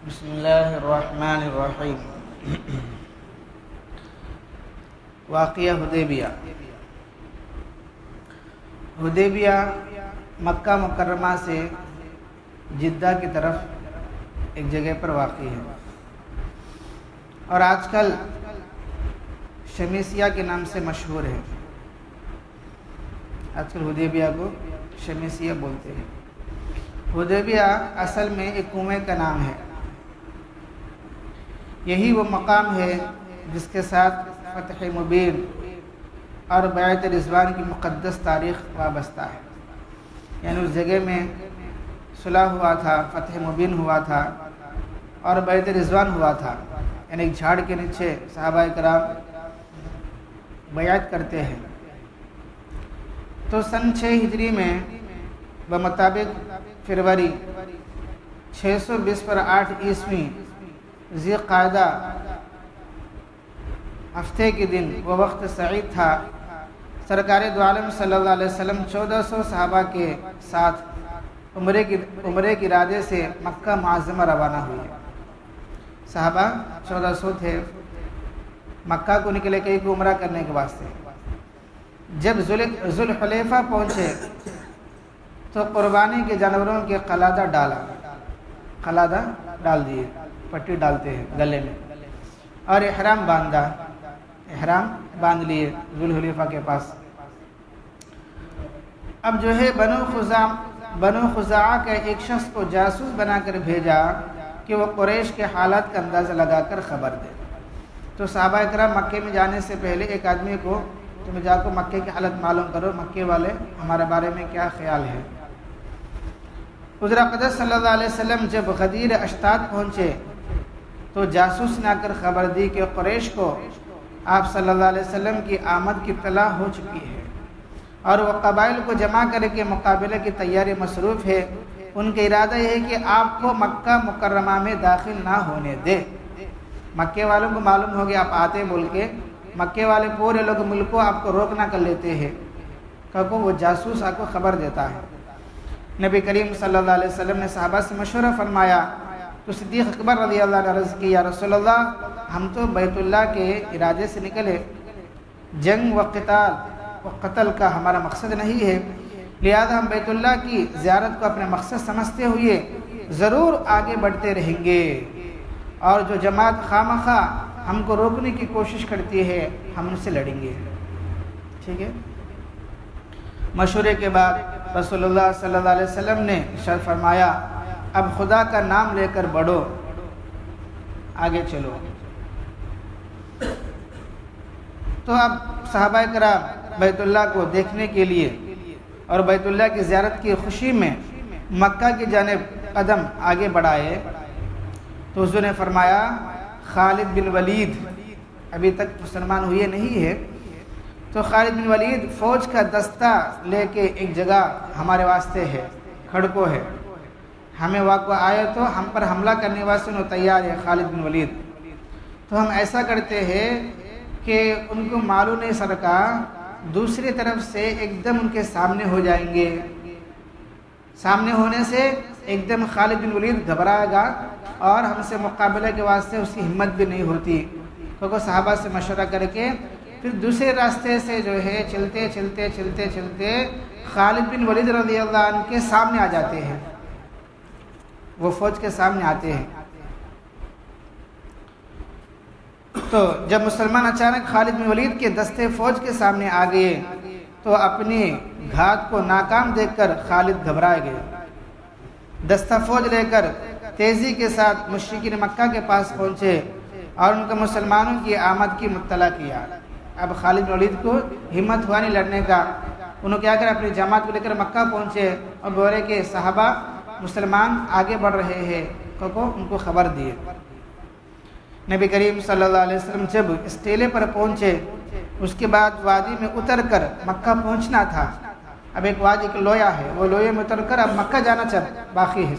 بسم اللہ الرحمن الرحیم۔ واقعہ حدیبیہ مکہ مکرمہ سے جدہ کی طرف ایک جگہ پر واقع ہے، اور آج کل شمیسیہ کے نام سے مشہور ہے۔ آج کل حدیبیہ کو شمیسیہ بولتے ہیں۔ حدیبیہ اصل میں ایک کنویں کا نام ہے۔ یہی وہ مقام ہے جس کے ساتھ فتح مبین اور بیعت رضوان کی مقدس تاریخ وابستہ ہے، یعنی اس جگہ میں صلح ہوا تھا، فتح مبین ہوا تھا اور بیعت رضوان ہوا تھا، یعنی ایک جھاڑ کے نیچے صحابہ کرام بیعت کرتے ہیں۔ تو سن 6 ہجری میں بمطابق فروری 620 پر 8 عیسوی ذی قعدہ ہفتے کے دن وہ وقت سعید تھا، سرکار دو عالم صلی اللہ علیہ وسلم 1400 صحابہ کے ساتھ عمرے کے ارادے سے مکہ معظمہ روانہ ہوئے۔ صحابہ 1400 تھے، مکہ کو نکلے کہیں کو عمرہ کرنے کے واسطے۔ جب ذوالحلیفہ پہنچے تو قربانی کے جانوروں کے قلادہ ڈال دیے، پٹی ڈالتے ہیں گلے میں، اور احرام باندھ لیے ذوالحلیفہ کے پاس۔ اب جو ہے بنو خزاعہ کا ایک شخص کو جاسوس بنا کر بھیجا کہ وہ قریش کے حالات کا اندازہ لگا کر خبر دے۔ تو صحابہ کرام مکے میں جانے سے پہلے ایک آدمی کو تم جا کر مکے کی حالت معلوم کرو، مکے والے ہمارے بارے میں کیا خیال ہے۔ حضور اقدس صلی اللہ علیہ وسلم جب غدیر اشتات پہنچے تو جاسوس نے آ کر خبر دی کہ قریش کو آپ صلی اللہ علیہ وسلم کی آمد کی اطلاع ہو چکی ہے، اور وہ قبائل کو جمع کر کے مقابلے کی تیاری مصروف ہے۔ ان کا ارادہ یہ ہے کہ آپ کو مکہ مکرمہ میں داخل نہ ہونے دے۔ مکے والوں کو معلوم ہو گیا آپ آتے بول کے، مکے والے پورے لوگ ملک کو آپ کو روکنا کر لیتے ہیں، کیونکہ وہ جاسوس آپ کو خبر دیتا ہے۔ نبی کریم صلی اللہ علیہ وسلم نے صحابہ سے مشورہ فرمایا تو صدیق اکبر رضی اللہ عنہ عرض کی، یا رسول اللہ، ہم تو بیت اللہ کے ارادے سے نکلے، جنگ و قتل کا ہمارا مقصد نہیں ہے، لہذا ہم بیت اللہ کی زیارت کو اپنے مقصد سمجھتے ہوئے ضرور آگے بڑھتے رہیں گے، اور جو جماعت خواہ ہم کو روکنے کی کوشش کرتی ہے ہم ان سے لڑیں گے۔ ٹھیک ہے۔ مشورے کے بعد رسول اللہ صلی اللہ علیہ وسلم نے ارشاد فرمایا، اب خدا کا نام لے کر بڑھو، آگے چلو۔ تو اب صحابہ کرام بیت اللہ کو دیکھنے کے لیے اور بیت اللہ کی زیارت کی خوشی میں مکہ کی جانب قدم آگے بڑھائے تو حضور نے فرمایا، خالد بن ولید ابھی تک مسلمان ہوئے نہیں ہے، تو خالد بن ولید فوج کا دستہ لے کے ایک جگہ ہمارے واسطے ہے، کھڑکو ہے، ہمیں واقع آئے تو ہم پر حملہ کرنے واسطے انہوں تیار ہے خالد بن ولید۔ تو ہم ایسا کرتے ہیں کہ ان کو معلوم نہیں سرکار، دوسری طرف سے ایک دم ان کے سامنے ہو جائیں گے، سامنے ہونے سے ایک دم خالد بن ولید گھبرائے گا اور ہم سے مقابلے کے واسطے اس کی ہمت بھی نہیں ہوتی، کیونکہ صحابہ سے مشورہ کر کے پھر دوسرے راستے سے جو ہے چلتے خالد بن ولید رضی اللہ عنہ کے سامنے آ جاتے ہیں، وہ فوج کے سامنے آتے ہیں۔ تو جب مسلمان اچانک خالد بن ولید کے دستے فوج کے سامنے آ گئے تو اپنی گھات کو ناکام دیکھ کر خالد گھبرائے گئے، دستہ فوج لے کر تیزی کے ساتھ مشرکین مکہ کے پاس پہنچے اور ان کو مسلمانوں کی آمد کی مطلع کیا۔ اب خالد بن ولید کو ہمت ہوا نہیں لڑنے کا، انہوں کیا کر اپنی جماعت کو لے کر مکہ پہنچے اور بولے کہ صحابہ مسلمان آگے بڑھ رہے ہیں، ان کو خبر دیے۔ نبی کریم صلی اللہ علیہ وسلم جب اس ٹیلے پر پہنچے، اس کے بعد وادی میں اتر کر مکہ پہنچنا تھا۔ اب ایک وادی کا لویا ہے، وہ لوہے میں اتر کر اب مکہ جانا باقی ہے۔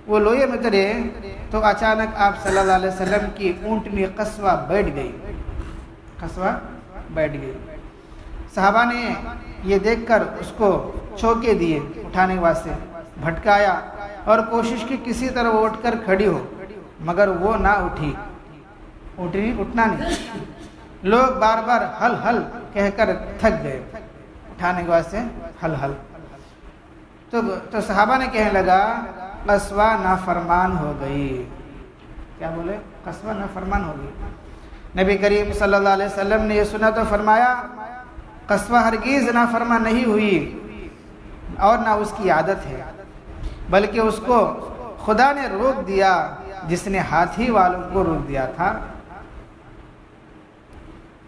وہ لوہے میں اترے تو اچانک آپ صلی اللہ علیہ وسلم کی اونٹنی قصوہ بیٹھ گئی۔ صحابہ نے یہ دیکھ کر اس کو چوکے دیے اٹھانے واسطے، بھٹکایا اور کوشش کی کسی طرح وہ اٹھ کر کھڑی ہو، مگر وہ نہ اٹھی، اٹھنا نہیں، لوگ بار بار حل حل کہہ کر تھک گئے اٹھانے کے واسطے حل حل۔ تو صحابہ نے کہنے لگا قصوہ نافرمان ہو گئی۔ کیا بولے؟ قصوہ نافرمان ہو گئی۔ نبی کریم صلی اللہ علیہ وسلم نے یہ سنا تو فرمایا قصوہ ہرگز نافرمان نہیں ہوئی اور نہ اس کی عادت ہے، بلکہ اس کو خدا نے روک دیا جس نے ہاتھی والوں کو روک دیا تھا۔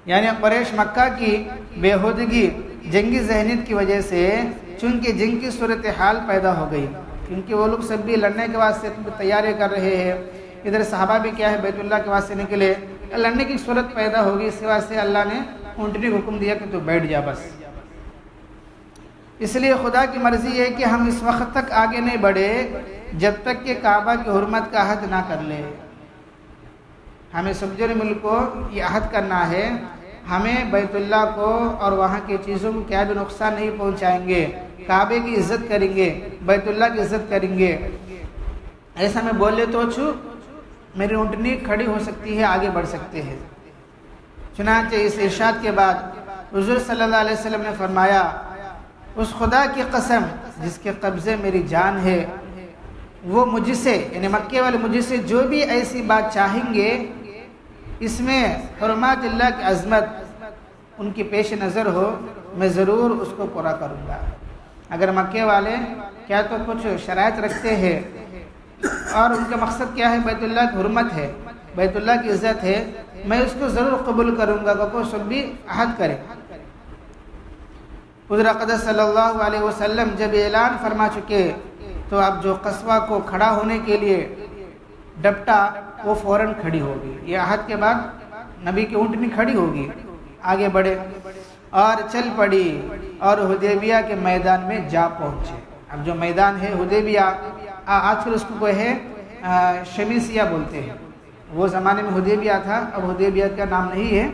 یعنی قریش مکہ کی بےہودگی جنگی ذہنیت کی وجہ سے چونکہ جنگ کی صورتحال پیدا ہو گئی، کیونکہ وہ لوگ سب بھی لڑنے کے واسطے تیاری کر رہے ہیں، ادھر صحابہ بھی کیا ہے بیت اللہ کے واسطے نکلے، لڑنے کی صورت پیدا ہوگی، اس واسطے اللہ نے اونٹنی کو حکم دیا کہ تو بیٹھ جا بس۔ اس لیے خدا کی مرضی ہے کہ ہم اس وقت تک آگے نہیں بڑھے جب تک کہ کعبہ کی حرمت کا عہد نہ کر لے۔ ہمیں سمجھنے ملک کو یہ عہد کرنا ہے، ہمیں بیت اللہ کو اور وہاں کی چیزوں کو کیا بھی نقصان نہیں پہنچائیں گے، کعبے کی عزت کریں گے، بیت اللہ کی عزت کریں گے۔ ایسا میں بولے تو میری اونٹنی کھڑی ہو سکتی ہے، آگے بڑھ سکتے ہیں۔ چنانچہ اس ارشاد کے بعد حضور صلی اللہ علیہ وسلم نے فرمایا اس خدا کی قسم جس کے قبضے میری جان ہے، وہ مجھ سے یعنی مکے والے مجھ سے جو بھی ایسی بات چاہیں گے اس میں حرمات اللہ کی عظمت ان کی پیش نظر ہو، میں ضرور اس کو پورا کروں گا۔ اگر مکے والے کیا تو کچھ شرائط رکھتے ہیں اور ان کا مقصد کیا ہے بیت اللہ کی حرمت ہے، بیت اللہ کی عزت ہے، میں اس کو ضرور قبول کروں گا کہ سب بھی عہد کرے۔ حضور اقدس صلی اللہ علیہ وسلم جب اعلان فرما چکے تو اب جو قصوہ کو کھڑا ہونے کے لیے ڈپٹا وہ فوراً کھڑی ہوگی۔ یہ عہد کے بعد نبی کی اونٹنی کھڑی ہوگی، آگے بڑھے اور چل پڑی اور حدیبیہ کے میدان میں جا پہنچے۔ اب جو میدان ہے حدیبیہ، آج کل اس کو کوئی ہے شمیسیہ بولتے ہیں، وہ زمانے میں حدیبیہ تھا، اب حدیبیہ کا نام نہیں ہے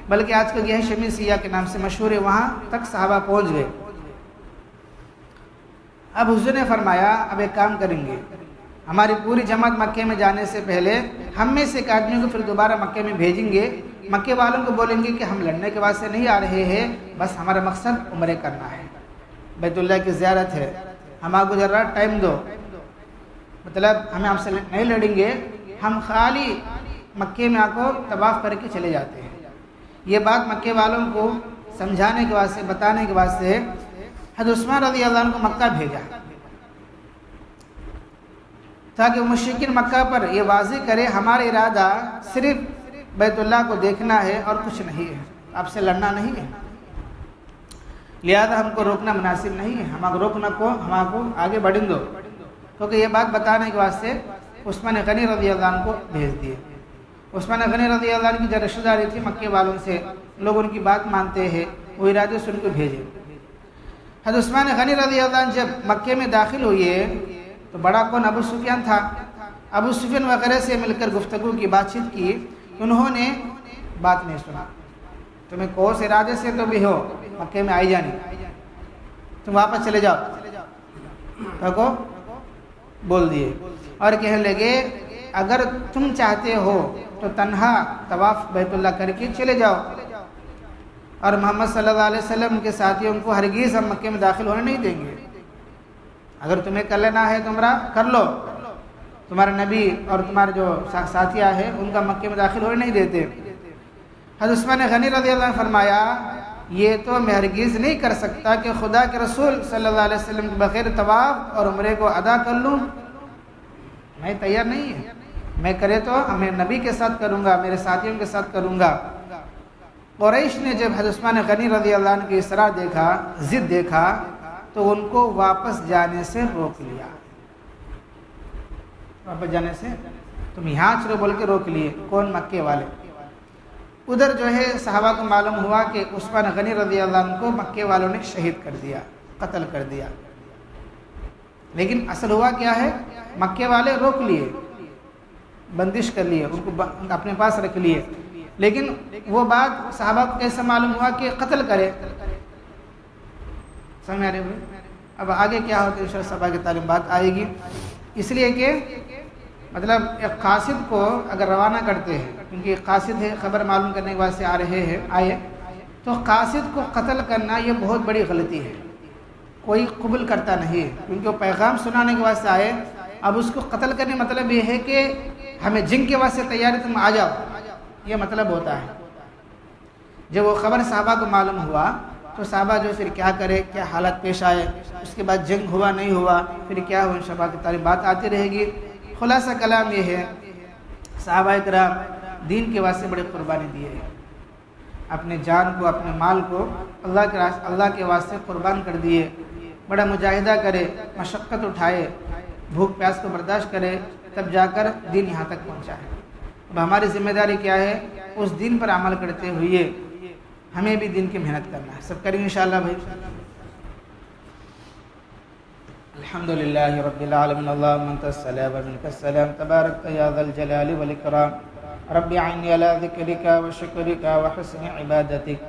بلکہ آج کل یہ ہے شمیسیہ کے نام سے مشہور ہے، وہاں تک صحابہ پہنچ گئے۔ اب حضور نے فرمایا اب ایک کام کریں گے، ہماری پوری جماعت مکے میں جانے سے پہلے ہم میں سے ایک آدمی کو پھر دوبارہ مکے میں بھیجیں گے، مکے والوں کو بولیں گے کہ ہم لڑنے کے واسطے نہیں آ رہے ہیں، بس ہمارا مقصد عمرے کرنا ہے، بیت اللہ کی زیارت ہے، ہم آپ کو ذرا ٹائم دو، مطلب ہمیں آپ سے نہیں لڑیں گے، ہم خالی مکے میں آپ کو طواف کر کے چلے جاتے ہیں۔ یہ بات مکے والوں کو سمجھانے کے واسطے بتانے کے واسطے حضرت عثمان رضی اللہ عنہ کو مکہ بھیجا تاکہ مشرکین مکہ پر یہ واضح کرے ہمارا ارادہ صرف بیت اللہ کو دیکھنا ہے اور کچھ نہیں ہے، آپ سے لڑنا نہیں ہے، لہذا ہم کو روکنا مناسب نہیں ہے، ہم روکنا کو ہم کو آگے بڑھیں دو، کیونکہ یہ بات بتانے کے واسطے عثمان غنی رضی اللہ عنہ کو بھیج دیے۔ عثمان غنی رضی اللہ عنہ کی جو رشتہ داری تھی مکے والوں سے، لوگ ان کی بات مانتے ہیں، وہ ارادے سے ان کو بھیجے۔ حضرت عثمان غنی رضی اللہ عنہ جب مکے میں داخل ہوئے تو بڑا کون ابو سفیان تھا، ابو سفیان وغیرہ سے مل کر گفتگو کی بات چیت کی، انہوں نے بات نہیں سنا، تمہیں کوس ارادے سے تو بھی ہو مکے میں آئی جانی، تم واپس چلے جاؤ، کو بول دیے اور کہنے لگے اگر تم چاہتے ہو تو تنہا طواف بیت اللہ کر کے چلے جاؤ، اور محمد صلی اللہ علیہ وسلم کے ساتھیوں کو ہرگز ہم مکے میں داخل ہونے نہیں دیں گے، اگر تمہیں کر لینا ہے تمہارا کر لو، تمہارا نبی اور تمہارے جو ساتھیہ ہیں ان کا مکے میں داخل ہونے نہیں دیتے۔ حضرت عثمان غنی رضی اللہ عنہ فرمایا یہ تو میں ہرگز نہیں کر سکتا کہ خدا کے رسول صلی اللہ علیہ وسلم کے بغیر طواف اور عمرے کو ادا کر لوں، میں تیار نہیں ہے، میں کرے تو میں نبی کے ساتھ کروں گا، میرے ساتھیوں کے ساتھ کروں گا۔ قریش نے جب حضرت عثمان غنی رضی اللہ عنہ کی اصرار دیکھا، ضد دیکھا، تو ان کو واپس جانے سے روک لیا، واپس جانے سے تم یہاں چلو بول کے روک لیے، کون؟ مکے والے۔ ادھر جو ہے صحابہ کو معلوم ہوا کہ عثمان غنی رضی اللہ عنہ کو مکے والوں نے شہید کر دیا، قتل کر دیا، لیکن اصل ہوا کیا ہے، مکے والے روک لیے، بندش کر لیے، ان کو اپنے پاس رکھ لیے، لیکن وہ بات صحابہ کو کیسے معلوم ہوا کہ قتل کرے؟ سمجھ آ رہے ہوئے؟ اب آگے کیا ہوتا ہے انشاءاللہ صحابہ کی تعلیم بات آئے گی، اس لیے کہ مطلب ایک قاصد کو اگر روانہ کرتے ہیں، کیونکہ ایک قاصد ہے، خبر معلوم کرنے کے واسطے آئے تو قاصد کو قتل کرنا یہ بہت بڑی غلطی ہے، کوئی قبول کرتا نہیں ہے، کیونکہ وہ پیغام سنانے کے واسطے آئے. اب اس کو قتل کرنے مطلب یہ ہے کہ ہمیں جنگ کے واسطے تیاری، تم آ جاؤ، یہ مطلب ہوتا ہے. جب وہ خبر صحابہ کو معلوم ہوا تو صحابہ جو پھر کیا کرے، کیا حالت پیش آئے، اس کے بعد جنگ ہوا نہیں ہوا، پھر کیا ہوا، انشاءاللہ کی تعلیم بات آتی رہے گی. خلاصہ کلام یہ ہے، صحابہ کرام دین کے واسطے بڑی قربانی دیے، اپنے جان کو، اپنے مال کو اللہ کے واسطے قربان کر دیے، بڑا مجاہدہ کرے، مشقت اٹھائے، بھوک پیاس کو برداشت کرے، تب جا کر دین یہاں تک پہنچا ہے. اب ہماری ذمہ داری کیا ہے، اس دین پر عمل کرتے ہوئے ہمیں بھی دین کی محنت کرنا ہے. سب کریں انشاءاللہ بھائی. الحمدللہ رب العالمین، اللہم انت السلام و منک السلام، تبارک یا ذا الجلال والاکرام. رب اعنی علی ذکرک و شکرک و حسن عبادتک.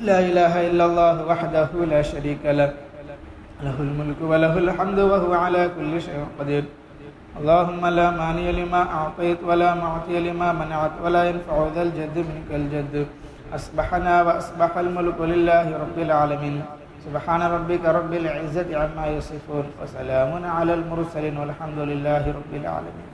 لا الہ الا اللہ وحدہ لا شریک لہ، لہ الملک و لہ الحمد وهو علی کل شیء قدیر. اللہم لا مانع لما اعطیت ولا معطی لما منعت ولا ينفع ذا الجد منک الجد. اصبحنا واصبح الملك لله رب العالمين. سبحان ربك رب العزة عما يصفون وسلام على المرسلين والحمد لله رب العالمين.